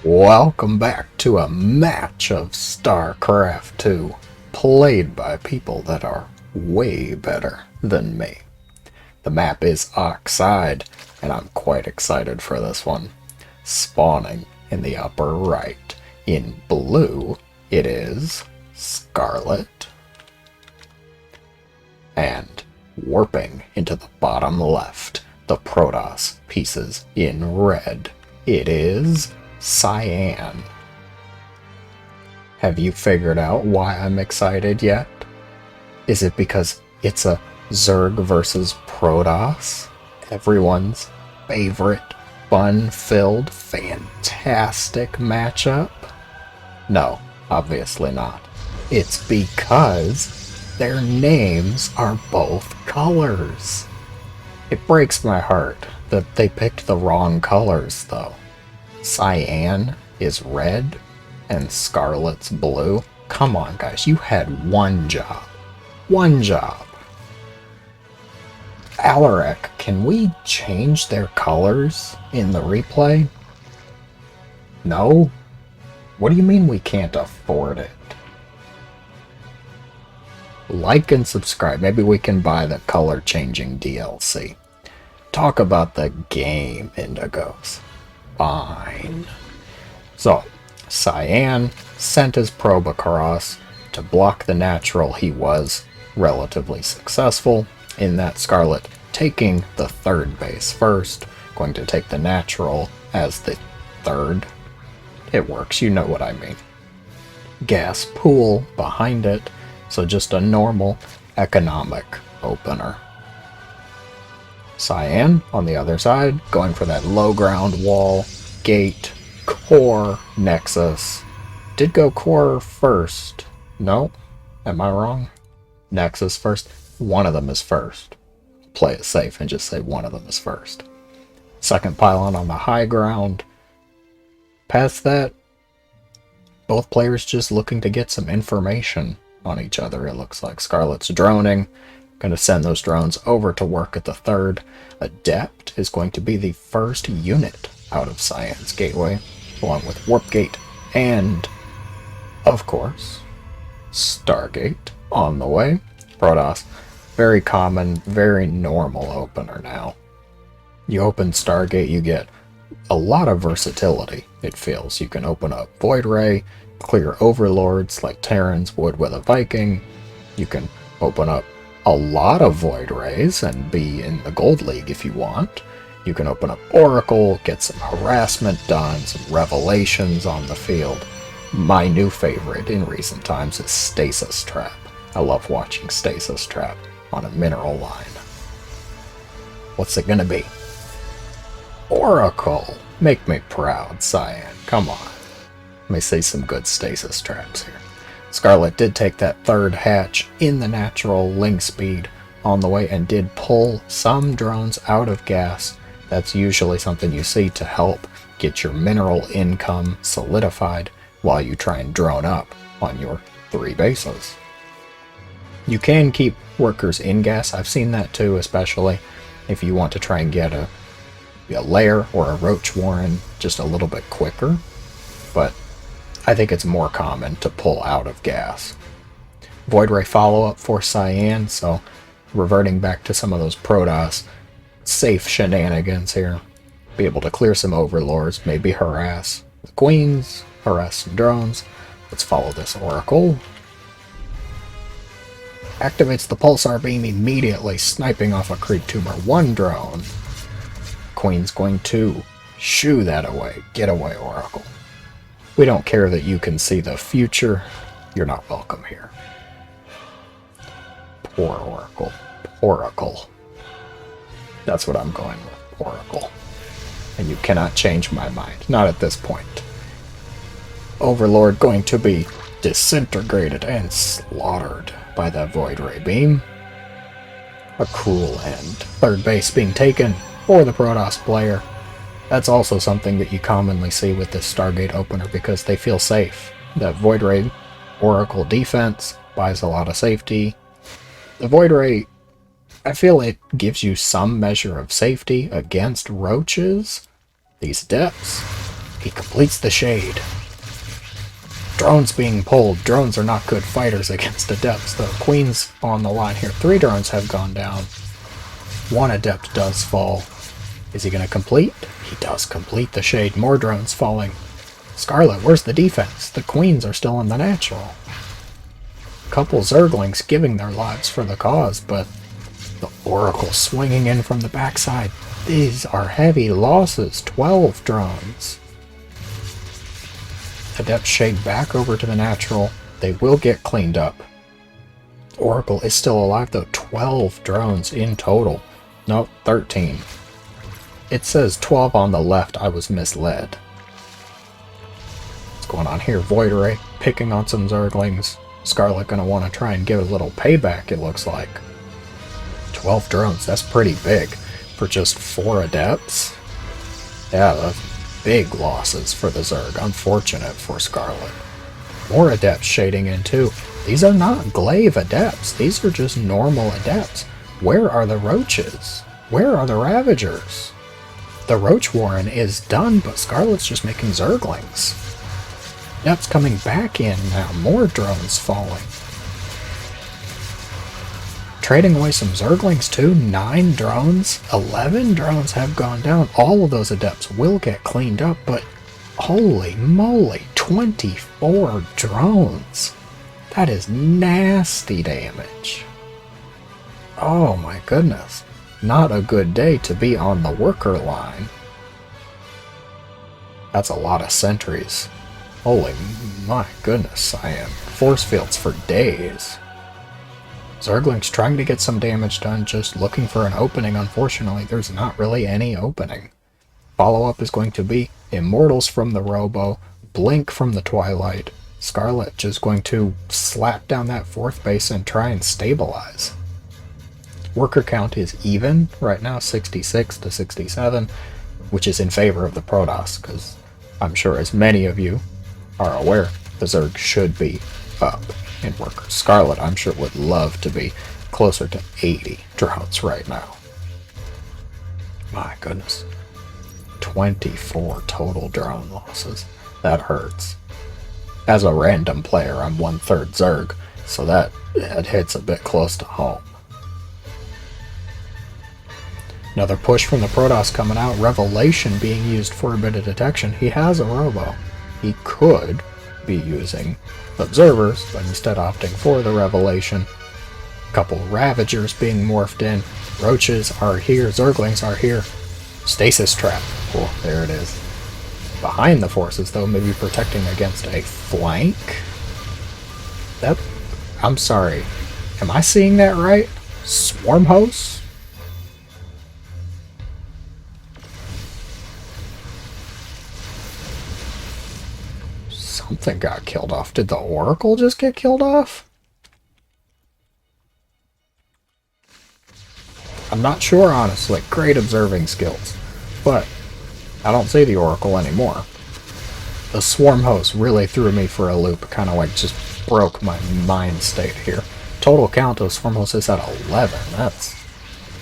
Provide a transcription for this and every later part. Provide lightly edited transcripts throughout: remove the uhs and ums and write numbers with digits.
Welcome back to a match of Starcraft 2, played by people that are way better than me. The map is Oxide, and I'm quite excited for this one. Spawning in the upper right. In blue, it is Scarlett. And warping into the bottom left, the Protoss pieces in red, it is Cyan. Have you figured out why I'm excited yet? Is it because it's a Zerg versus Protoss? Everyone's favorite, fun-filled, fantastic matchup? No, obviously not. It's because their names are both colors. It breaks my heart that they picked the wrong colors, though. Cyan is red and Scarlett's blue. Come on, guys, you had one job. One job. Alaric, can we change their colors in the replay? No? What do you mean we can't afford it? Like and subscribe. Maybe we can buy the color changing DLC. Talk about the game, Indigos. Fine. So, Cyan sent his probe across to block the natural. He was relatively successful in that. Scarlett taking the third base first, going to take the natural as the third. It works, you know what I mean. Gas pool behind it, so just a normal economic opener. Cyan, on the other side, going for that low ground wall, gate, core, nexus. Did go core first. No? Am I wrong? Nexus first. One of them is first. Play it safe and just say one of them is first. Second pylon on the high ground. Past that, both players just looking to get some information on each other, it looks like. Scarlett's droning. Going to send those drones over to work at the third. Adept is going to be the first unit out of Cyan's gateway, along with Warp Gate and, of course, Stargate on the way. Protoss, very common, very normal opener now. You open Stargate, you get a lot of versatility, it feels. You can open up Void Ray, clear overlords like Terrans would with a Viking. You can open up a lot of Void Rays and be in the Gold League if you want. You can open up Oracle, get some harassment done, some revelations on the field. My new favorite in recent times is Stasis Trap. I love watching Stasis Trap on a mineral line. What's it gonna be? Oracle! Make me proud, Cyan. Come on. Let me see some good Stasis Traps here. Scarlett did take that third hatch in the natural link speed on the way and did pull some drones out of gas. That's usually something you see to help get your mineral income solidified while you try and drone up on your 3 bases. You can keep workers in gas. I've seen that too, especially if you want to try and get a lair or a roach warren just a little bit quicker. But I think it's more common to pull out of gas. Void Ray follow-up for Cyan, so reverting back to some of those Protoss safe shenanigans here. Be able to clear some overlords, maybe harass the queens, harass some drones. Let's follow this Oracle. Activates the pulsar beam immediately, sniping off a creep tumor. 1 drone. Queen's going to shoo that away. Get away, Oracle. We don't care that you can see the future. You're not welcome here. Poor Oracle. Oracle. That's what I'm going with. Oracle. And you cannot change my mind. Not at this point. Overlord going to be disintegrated and slaughtered by that Void Ray beam. A cruel end. Third base being taken for the Protoss player. That's also something that you commonly see with this Stargate opener because they feel safe. That Void Ray Oracle defense buys a lot of safety. The Void Ray, I feel it gives you some measure of safety against roaches. These depths He completes the shade. Drones being pulled. Drones are not good fighters against adepts. The queen's on the line here. 3 drones have gone down. 1 adept does fall. Is he going to complete? He does complete the shade. More drones falling. Scarlett, where's the defense? The queens are still in the natural. Couple Zerglings giving their lives for the cause, but the Oracle swinging in from the backside. These are heavy losses. 12 drones. Adept shade back over to the natural. They will get cleaned up. Oracle is still alive though. 12 drones in total. No, 13. It says 12 on the left. I was misled. What's going on here? Void Ray picking on some Zerglings. Scarlett gonna want to try and give a little payback, it looks like. 12 drones. That's pretty big for just 4 adepts. Yeah, that's big losses for the Zerg. Unfortunate for Scarlett. More adepts shading in too. These are not glaive adepts. These are just normal adepts. Where are the roaches? Where are the ravagers? The roach warren is done, but Scarlett's just making Zerglings. Adepts coming back in now. More drones falling. Trading away some Zerglings too. 9 drones. 11 drones have gone down. All of those adepts will get cleaned up, but holy moly, 24 drones. That is nasty damage. Oh my goodness. Not a good day to be on the worker line. That's a lot of sentries. Holy my goodness, Cyan. Force fields for days. Zerglings trying to get some damage done, just looking for an opening. Unfortunately, there's not really any opening. Follow-up is going to be Immortals from the Robo, Blink from the Twilight. Scarlett just going to slap down that 4th base and try and stabilize. Worker count is even right now, 66 to 67, which is in favor of the Protoss, because I'm sure as many of you are aware, the Zerg should be up in workers. Scarlett, I'm sure, would love to be closer to 80 drones right now. My goodness. 24 total drone losses. That hurts. As a random player, I'm 1/3 Zerg, so that hits a bit close to home. Another push from the Protoss coming out. Revelation being used for a bit of detection. He has a robo. He could be using observers, but instead opting for the Revelation. Couple Ravagers being morphed in. Roaches are here. Zerglings are here. Stasis trap. Oh, there it is. Behind the forces, though, maybe protecting against a flank. That... I'm sorry. Am I seeing that right? Swarm hosts? Something got killed off. Did the Oracle just get killed off? I'm not sure, honestly. Great observing skills. But I don't see the Oracle anymore. The Swarm host really threw me for a loop. Kind of like just broke my mind state here. Total count of Swarm hosts is at 11. That's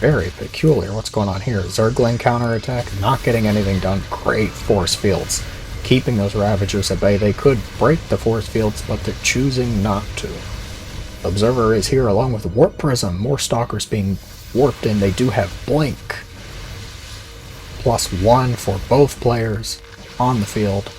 very peculiar. What's going on here? Zergling counterattack. Not getting anything done. Great force fields. Keeping those Ravagers at bay. They could break the force fields, but they're choosing not to. Observer is here along with Warp Prism. More Stalkers being warped in. They do have Blink. +1 for both players on the field.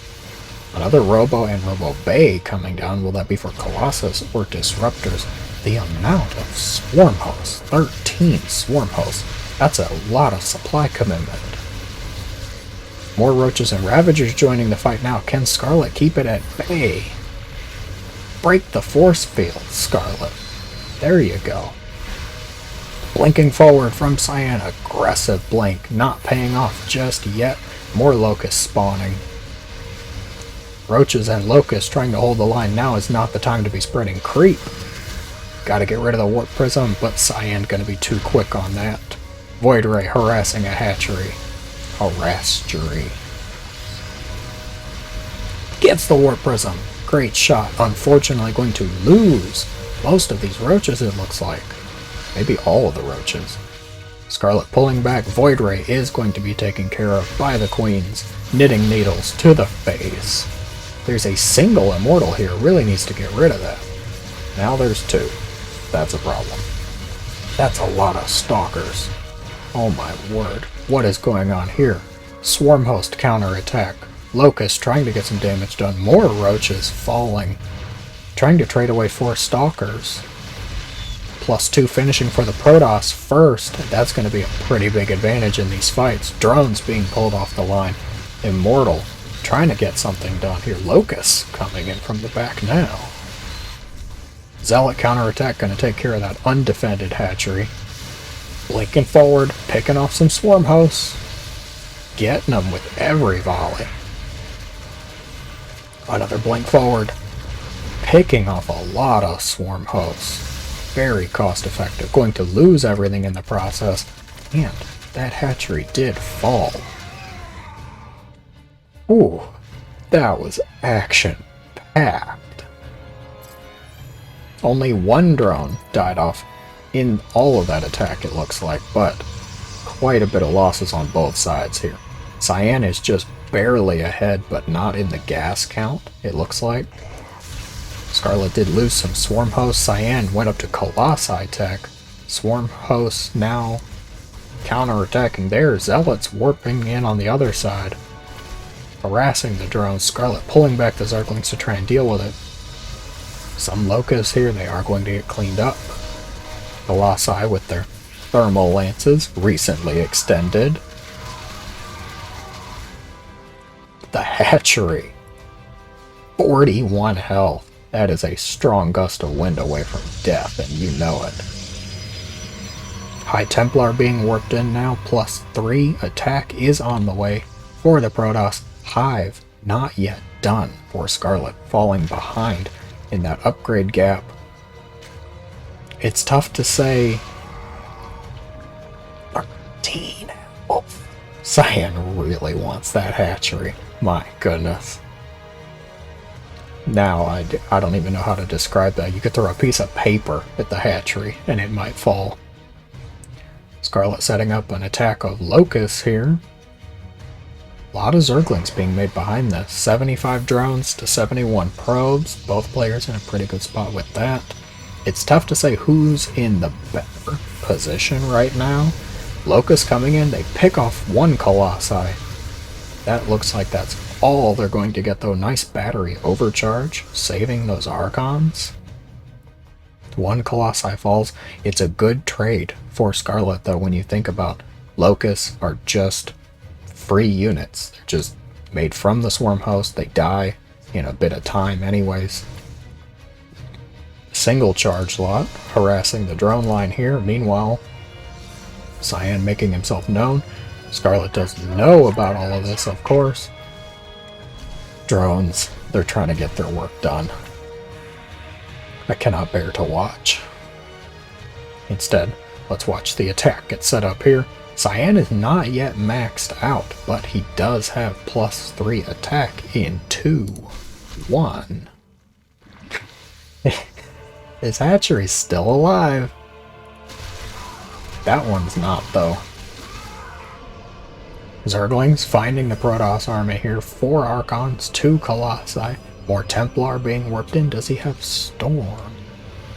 Another Robo and Robo Bay coming down. Will that be for Colossus or Disruptors? The amount of Swarm hosts. 13 Swarm hosts. That's a lot of supply commitment. More Roaches and Ravagers joining the fight now. Can Scarlett keep it at bay? Break the force field, Scarlett. There you go. Blinking forward from Cyan. Aggressive blink. Not paying off just yet. More Locusts spawning. Roaches and Locusts trying to hold the line. Now is not the time to be spreading creep. Gotta get rid of the Warp Prism, but Cyan gonna be too quick on that. Void Ray harassing a hatchery. Harassery. Gets the Warp Prism. Great shot. Unfortunately going to lose most of these Roaches, it looks like. Maybe all of the Roaches. Scarlett pulling back. Void Ray is going to be taken care of by the Queens. Knitting Needles to the face. There's a single Immortal here. Really needs to get rid of that. Now there's two. That's a problem. That's a lot of Stalkers. Oh my word. What is going on here? Swarm Host counterattack. Locust trying to get some damage done. More Roaches falling. Trying to trade away 4 Stalkers. +2 finishing for the Protoss first. That's going to be a pretty big advantage in these fights. Drones being pulled off the line. Immortal trying to get something done here. Locust coming in from the back now. Zealot counterattack going to take care of that undefended hatchery. Blinking forward, picking off some swarm hosts. Getting them with every volley. Another blink forward. Picking off a lot of swarm hosts. Very cost effective. Going to lose everything in the process. And that hatchery did fall. Ooh, that was action-packed. Only 1 drone died off in all of that attack, it looks like, but quite a bit of losses on both sides here. Cyan is just barely ahead, but not in the gas count, it looks like. Scarlett did lose some Swarm Hosts. Cyan went up to Colossi tech. Swarm Hosts now counterattacking there. Zealots warping in on the other side. Harassing the drones. Scarlett pulling back the Zerglings to try and deal with it. Some Locusts here, they are going to get cleaned up. Colossi with their thermal lances, recently extended. The hatchery. 41 health. That is a strong gust of wind away from death, and you know it. High Templar being warped in now, +3. Attack is on the way for the Protoss. Hive not yet done for Scarlett, falling behind in that upgrade gap. It's tough to say. 13. Oh, Cyan really wants that hatchery. My goodness. Now, I don't even know how to describe that. You could throw a piece of paper at the hatchery and it might fall. Scarlett setting up an attack of Locusts here. A lot of Zerglings being made behind this. 75 drones to 71 probes. Both players in a pretty good spot with that. It's tough to say who's in the better position right now. Locusts coming in, they pick off 1 Colossi. That looks like that's all they're going to get, though. Nice battery overcharge, saving those Archons. 1 Colossi falls. It's a good trade for Scarlett, though, when you think about Locusts are just free units. They're just made from the Swarm Host. They die in a bit of time anyways. Single charge lot, harassing the drone line here. Meanwhile, Cyan making himself known. Scarlett doesn't know about all of this, of course. Drones, they're trying to get their work done. I cannot bear to watch. Instead, let's watch the attack get set up here. Cyan is not yet maxed out, but he does have +3 attack in 2-1. His hatchery's still alive. That one's not, though. Zerglings finding the Protoss army here. 4 Archons, 2 Colossi. More Templar being warped in. Does he have Storm?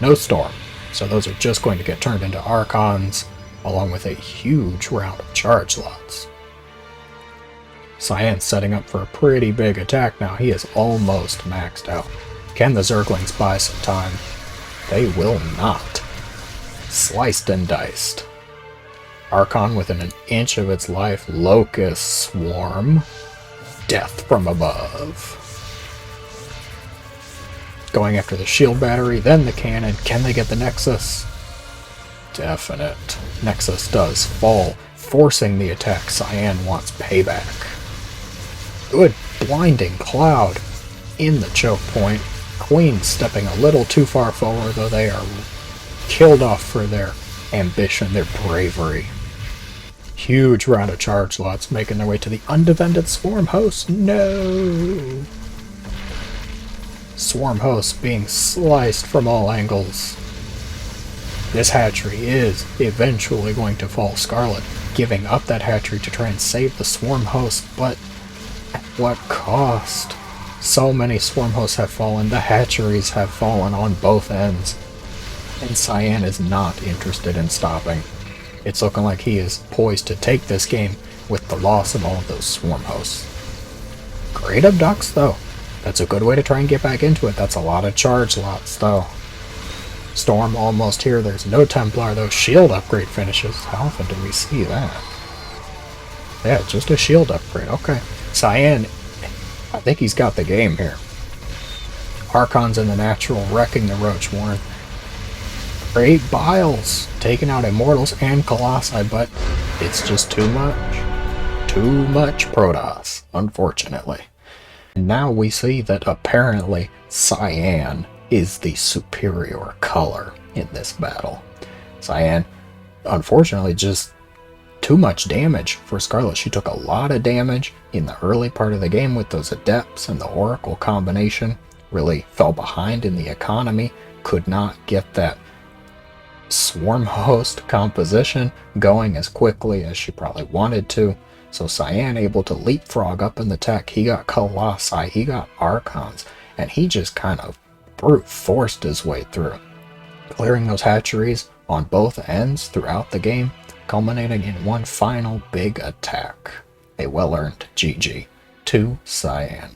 No Storm. So those are just going to get turned into Archons, along with a huge round of charge lots. Cyan's setting up for a pretty big attack now. He is almost maxed out. Can the Zerglings buy some time? They will not. Sliced and diced. Archon within an inch of its life. Locust swarm. Death from above. Going after the shield battery, then the cannon. Can they get the Nexus? Definite. Nexus does fall, forcing the attack. Cyan wants payback. Good blinding cloud in the choke point. Queen stepping a little too far forward, though. They are killed off for their ambition, their bravery. Huge round of charge lots making their way to the undefended Swarm Host. No! Swarm Host being sliced from all angles. This hatchery is eventually going to fall. Scarlett giving up that hatchery to try and save the swarm host, but at what cost? So many swarm hosts have fallen, the hatcheries have fallen on both ends, and Cyan is not interested in stopping. It's looking like he is poised to take this game with the loss of all of those swarm hosts. Great abducts though. That's a good way to try and get back into it. That's a lot of charge lots though. Storm almost here. There's no Templar though. Shield upgrade finishes. How often do we see that? Yeah, just a shield upgrade. Okay. Cyan, I think he's got the game here. Archons in the natural, wrecking the Roach Warren. Great Biles, taking out Immortals and Colossi, but it's just too much. Too much Protoss, unfortunately. And now we see that apparently Cyan is the superior color in this battle. Cyan, unfortunately, just too much damage for Scarlett. She took a lot of damage in the early part of the game with those Adepts and the Oracle combination. Really fell behind in the economy. Could not get that swarm host composition going as quickly as she probably wanted to. So Cyan able to leapfrog up in the tech. He got Colossi, he got Archons, and he just kind of brute forced his way through, clearing those hatcheries on both ends throughout the game, culminating in one final big attack. A well-earned GG to Cyan.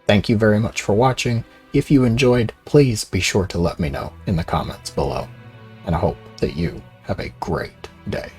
Thank you very much for watching. If you enjoyed, please be sure to let me know in the comments below. And I hope that you have a great day.